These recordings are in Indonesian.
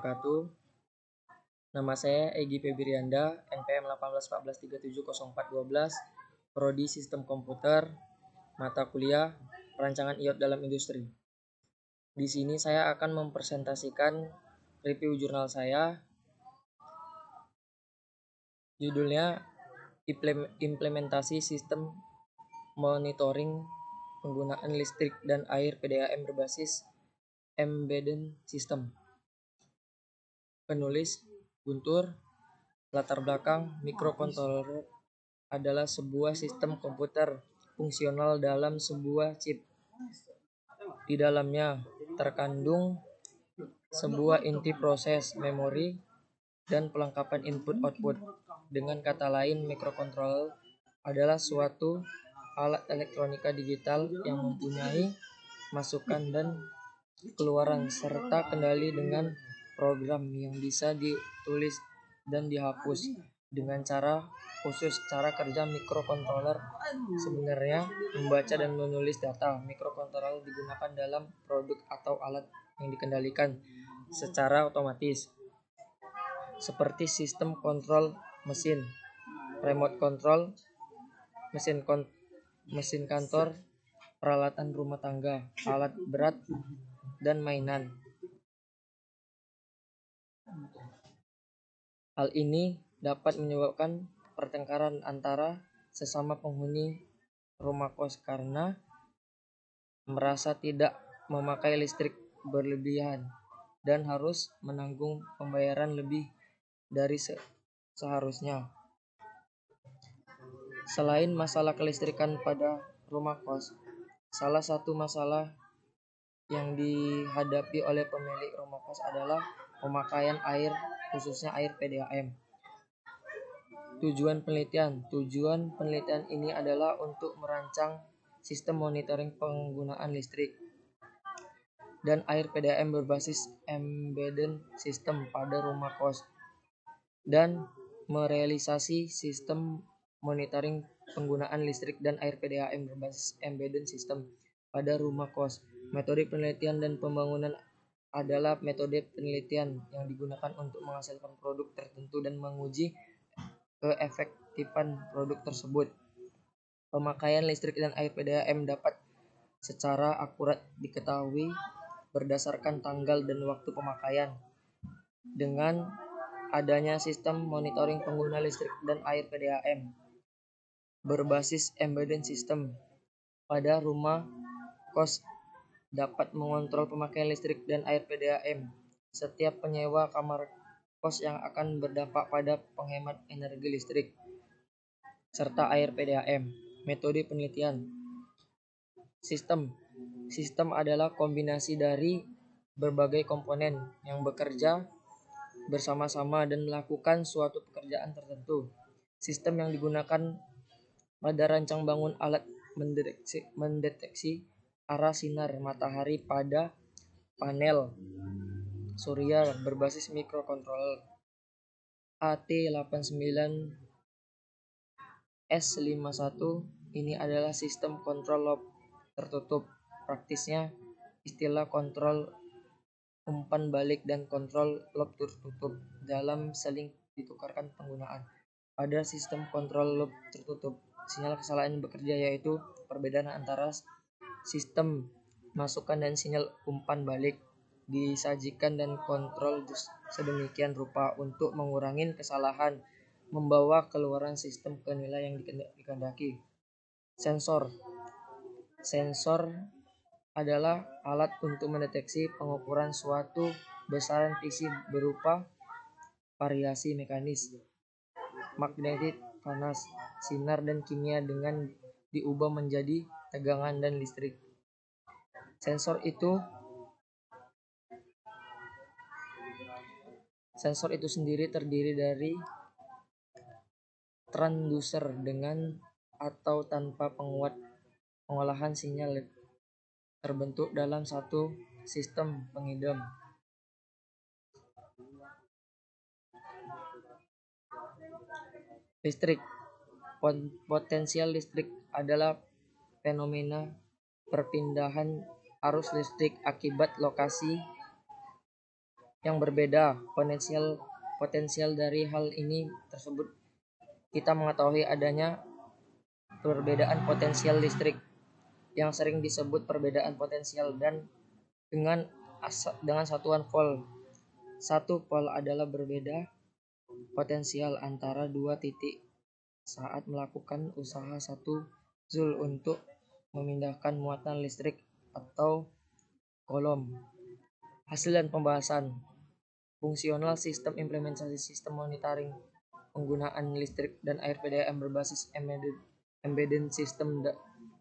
wabarakatuh. Nama saya Egy Febrianda, NPM 1814370412, Prodi Sistem Komputer, mata kuliah Perancangan IoT dalam Industri. Di sini saya akan mempresentasikan review jurnal saya. Judulnya Implementasi Sistem Monitoring Penggunaan Listrik dan Air PDAM berbasis Embedded System. Penulis Guntur. Latar belakang microcontroller adalah sebuah sistem komputer fungsional dalam sebuah chip. Di dalamnya terkandung sebuah inti proses, memori, dan pelengkapan input-output. Dengan kata lain, microcontroller adalah suatu alat elektronika digital yang mempunyai masukan dan keluaran serta kendali dengan program yang bisa ditulis dan dihapus dengan cara khusus. Cara kerja microcontroller sebenarnya membaca dan menulis data. Microcontroller digunakan dalam produk atau alat yang dikendalikan secara otomatis, seperti sistem kontrol mesin, remote control, mesin kantor, peralatan rumah tangga, alat berat, dan mainan. Hal ini dapat menyebabkan pertengkaran antara sesama penghuni rumah kos karena merasa tidak memakai listrik berlebihan dan harus menanggung pembayaran lebih dari seharusnya. Selain masalah kelistrikan pada rumah kos, salah satu masalah yang dihadapi oleh pemilik rumah kos adalah pemakaian air, khususnya air PDAM. Tujuan penelitian ini adalah untuk merancang sistem monitoring penggunaan listrik dan air PDAM berbasis embedded system pada rumah kos, dan merealisasi sistem monitoring penggunaan listrik dan air PDAM berbasis embedded system pada rumah kos. Metode penelitian dan pembangunan adalah metode penelitian yang digunakan untuk menghasilkan produk tertentu dan menguji keefektifan produk tersebut. Pemakaian listrik dan air PDAM dapat secara akurat diketahui berdasarkan tanggal dan waktu pemakaian. Dengan adanya sistem monitoring pengguna listrik dan air PDAM berbasis embedded system pada rumah kos dapat mengontrol pemakaian listrik dan air PDAM setiap penyewa kamar kos yang akan berdampak pada penghemat energi listrik serta air PDAM. Metode penelitian sistem adalah kombinasi dari berbagai komponen yang bekerja bersama-sama dan melakukan suatu pekerjaan tertentu. Sistem yang digunakan pada rancang bangun alat mendeteksi arah sinar matahari pada panel surya berbasis microcontroller AT89S51. Ini adalah sistem kontrol loop tertutup. Praktisnya, istilah kontrol umpan balik dan kontrol loop tertutup dalam saling ditukarkan penggunaan. Pada sistem kontrol loop tertutup, sinyal kesalahan yang bekerja yaitu perbedaan antara sistem masukan dan sinyal umpan balik disajikan dan kontrol sedemikian rupa untuk mengurangi kesalahan, membawa keluaran sistem ke nilai yang dikehendaki. Sensor adalah alat untuk mendeteksi pengukuran suatu besaran fisik berupa variasi mekanis, magnetik, panas, sinar, dan kimia dengan diubah menjadi tegangan dan listrik. Sensor itu sendiri terdiri dari transducer dengan atau tanpa penguat pengolahan sinyal terbentuk dalam satu sistem pengidam. Listrik. Potensial listrik adalah fenomena perpindahan arus listrik akibat lokasi yang berbeda. Potensial dari hal ini tersebut kita mengetahui adanya perbedaan potensial listrik yang sering disebut perbedaan potensial dan dengan satuan volt. Satu volt adalah berbeda potensial antara dua titik saat melakukan usaha 1 Joule untuk memindahkan muatan listrik atau kolom. Hasil dan pembahasan. Fungsional sistem implementasi sistem monitoring penggunaan listrik dan air PDAM berbasis embedded system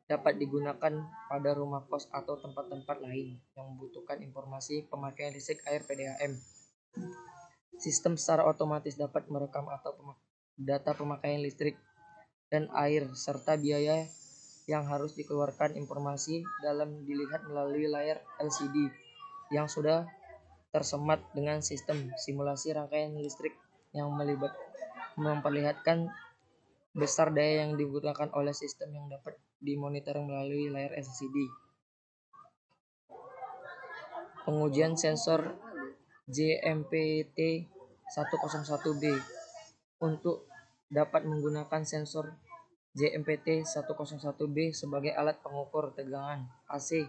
dapat digunakan pada rumah kos atau tempat-tempat lain yang membutuhkan informasi pemakaian listrik air PDAM. Sistem secara otomatis dapat merekam atau data pemakaian listrik dan air serta biaya yang harus dikeluarkan. Informasi dalam dilihat melalui layar LCD yang sudah tersemat dengan sistem simulasi rangkaian listrik yang memperlihatkan besar daya yang digunakan oleh sistem yang dapat dimonitor melalui layar LCD. Pengujian sensor JMPT-101B. Untuk dapat menggunakan sensor JMPT-101B sebagai alat pengukur tegangan AC,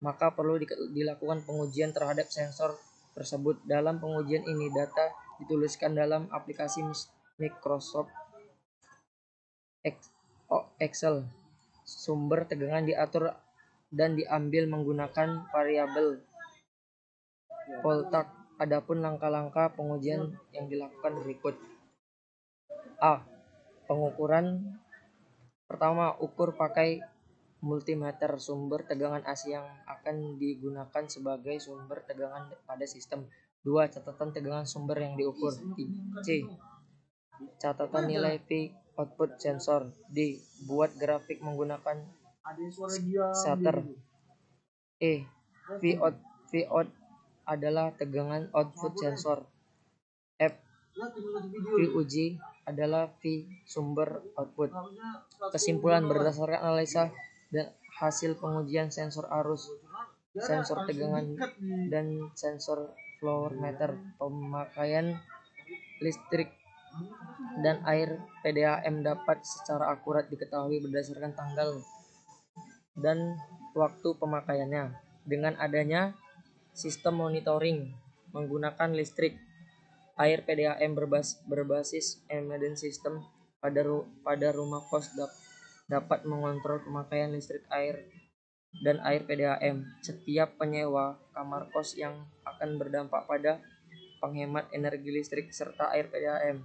maka perlu dilakukan pengujian terhadap sensor tersebut. Dalam pengujian ini, data dituliskan dalam aplikasi Microsoft Excel. Sumber tegangan diatur dan diambil menggunakan variabel voltage. Adapun langkah-langkah pengujian yang dilakukan berikut. A. Pengukuran. Pertama, ukur pakai multimeter sumber tegangan AC yang akan digunakan sebagai sumber tegangan pada sistem. 2. Catatan tegangan sumber yang diukur. C. Catatan nilai V output sensor. D. Buat grafik menggunakan scatter. E. V out adalah tegangan output sensor. F. VUG adalah V sumber output. Kesimpulan berdasarkan analisa dan hasil pengujian sensor arus, sensor tegangan, dan sensor flow meter, pemakaian listrik dan air PDAM dapat secara akurat diketahui berdasarkan tanggal dan waktu pemakaiannya. Dengan adanya sistem monitoring menggunakan listrik air PDAM berbasis embedded system pada rumah kos dapat mengontrol pemakaian listrik air dan air PDAM setiap penyewa kamar kos yang akan berdampak pada penghemat energi listrik serta air PDAM.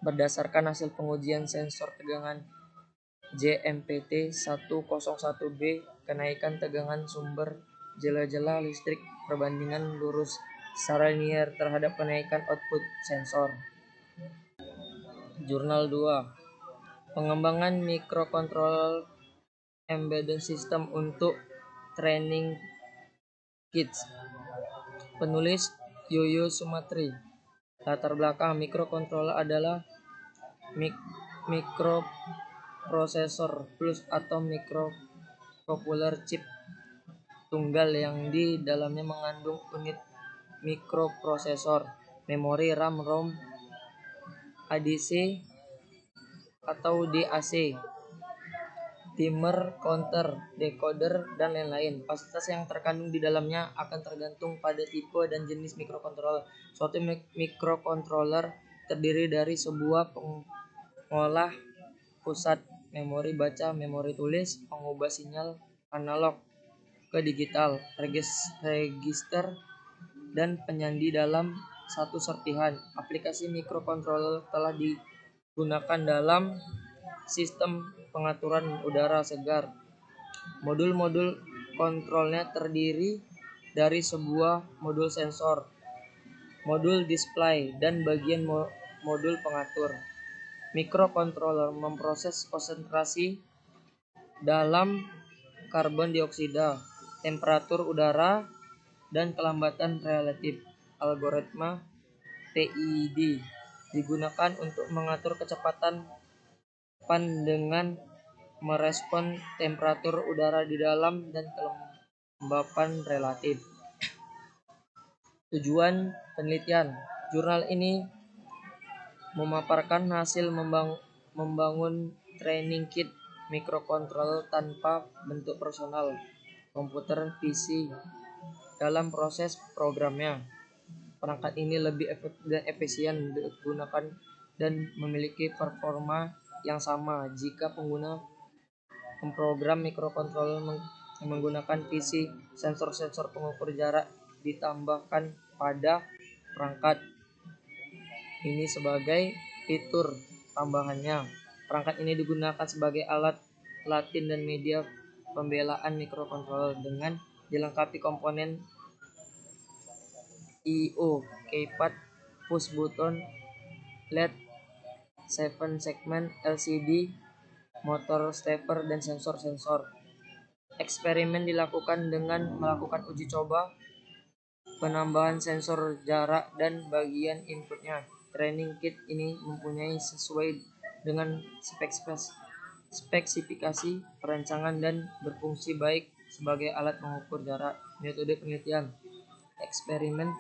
Berdasarkan hasil pengujian sensor tegangan JMPT-101B, kenaikan tegangan sumber jela-jela listrik perbandingan lurus secara linear terhadap kenaikan output sensor. Jurnal 2. Pengembangan mikrokontroller embedded system untuk training kids. Penulis Yoyo Sumatri. Latar belakang mikrokontroller adalah mikroprosesor plus atau microcontroller chip tunggal yang di dalamnya mengandung unit mikroprosesor, memori RAM, ROM, ADC atau DAC, timer, counter, decoder, dan lain-lain. Fasilitas yang terkandung di dalamnya akan tergantung pada tipe dan jenis mikrokontroller. Suatu mikrokontroller terdiri dari sebuah pengolah pusat, memori baca, memori tulis, pengubah sinyal analog ke digital, register, dan penyandi dalam satu serpihan. Aplikasi mikrokontroller telah digunakan dalam sistem pengaturan udara segar. Modul-modul kontrolnya terdiri dari sebuah modul sensor, modul display, dan bagian modul pengatur. Mikrokontroller memproses konsentrasi dalam karbon dioksida, temperatur udara, dan kelambatan relatif. Algoritma PID digunakan untuk mengatur kecepatan pan dengan merespon temperatur udara di dalam dan kelembapan relatif. Tujuan penelitian. Jurnal ini memaparkan hasil membangun training kit mikrokontroler tanpa bentuk personal komputer PC dalam proses programnya. Perangkat ini lebih efektif dan efisien digunakan dan memiliki performa yang sama jika pengguna memprogram mikrokontroler menggunakan PC. Sensor-sensor pengukur jarak ditambahkan pada perangkat ini sebagai fitur tambahannya. Perangkat ini digunakan sebagai alat latin dan media pembelaan mikrokontroler dengan dilengkapi komponen I/O, keypad, push button, LED, 7 segment LCD, motor stepper, dan sensor-sensor. Eksperimen dilakukan dengan melakukan uji coba, penambahan sensor jarak, dan bagian inputnya. Training kit ini mempunyai sesuai dengan spesifikasi perancangan dan berfungsi baik sebagai alat mengukur jarak. Metode penelitian. Eksperimen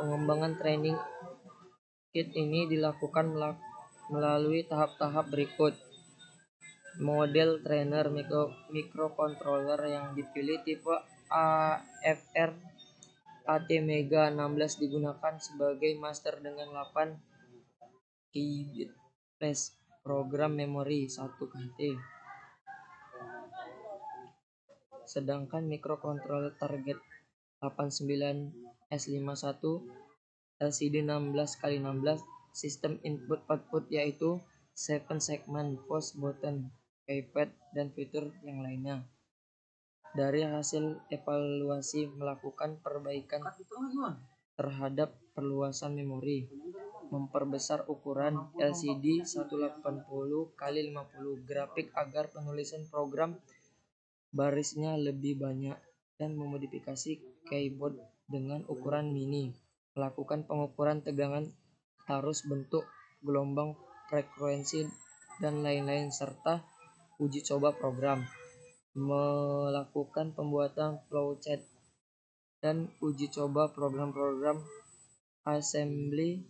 pengembangan training kit ini dilakukan melalui tahap-tahap berikut. Model trainer mikrokontroler yang dipilih tipe AFR ATmega 16 digunakan sebagai master dengan 8 KB flash program memori 1 KT. Sedangkan mikrokontroler target 89S51 LCD 16x16 sistem input output yaitu 7 segment push button, keypad, dan fitur yang lainnya. Dari hasil evaluasi melakukan perbaikan terhadap perluasan memori, memperbesar ukuran LCD 180x50 grafik agar penulisan program barisnya lebih banyak, dan memodifikasi keyboard dengan ukuran mini, melakukan pengukuran tegangan, arus, bentuk, gelombang, frekuensi, dan lain-lain, serta uji coba program, melakukan pembuatan flowchart dan uji coba program-program assembly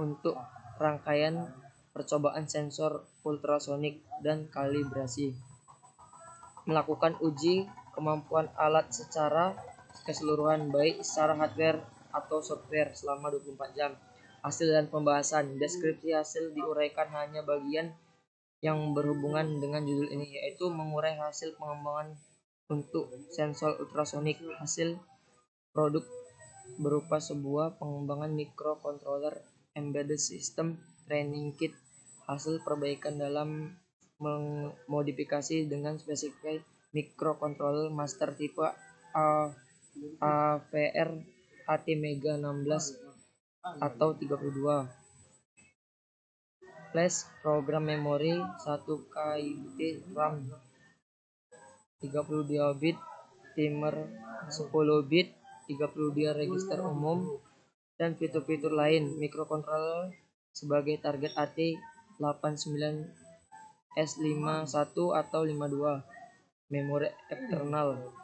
untuk rangkaian percobaan sensor ultrasonik dan kalibrasi, melakukan uji kemampuan alat secara keseluruhan baik secara hardware atau software selama 24 jam. Hasil dan pembahasan. Deskripsi hasil diuraikan hanya bagian yang berhubungan dengan judul ini, yaitu mengurai hasil pengembangan untuk sensor ultrasonik. Hasil produk berupa sebuah pengembangan mikrokontroler embedded system training kit. Hasil perbaikan dalam memodifikasi dengan spesifikasi mikrokontroler master tipe AVR ATmega 16 atau 32. Flash program memori 1 KB RAM, 32 bit, timer 10 bit, 32 register umum, dan fitur-fitur lain. Mikrokontroler sebagai target AT89S51 atau 52. Memori eksternal,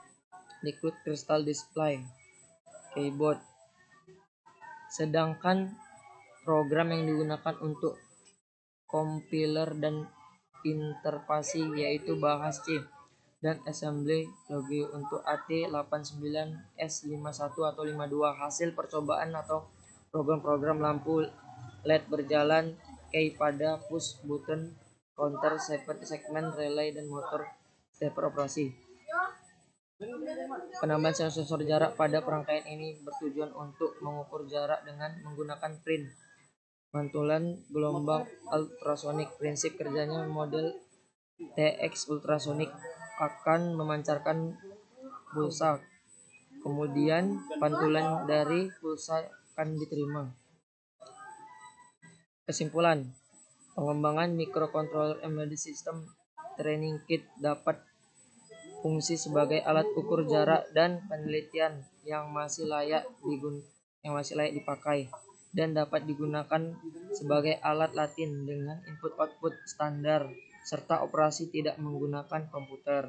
liquid crystal display, keyboard. Sedangkan program yang digunakan untuk compiler dan interpolasi yaitu bahasa C dan assembly logic untuk AT89S51 atau 52. Hasil percobaan atau program-program lampu LED berjalan, key pada push button, counter, 7 segment relay, dan motor stepper operasi. Penambahan sensor jarak pada perangkaian ini bertujuan untuk mengukur jarak dengan menggunakan print mantulan gelombang ultrasonik. Prinsip kerjanya model TX ultrasonik akan memancarkan pulsa, kemudian pantulan dari pulsa akan diterima. Kesimpulan, pengembangan mikrokontroler embedded system training kit dapat fungsi sebagai alat ukur jarak dan penelitian yang masih layak dipakai, dan dapat digunakan sebagai alat latin dengan input-output standar serta operasi tidak menggunakan komputer.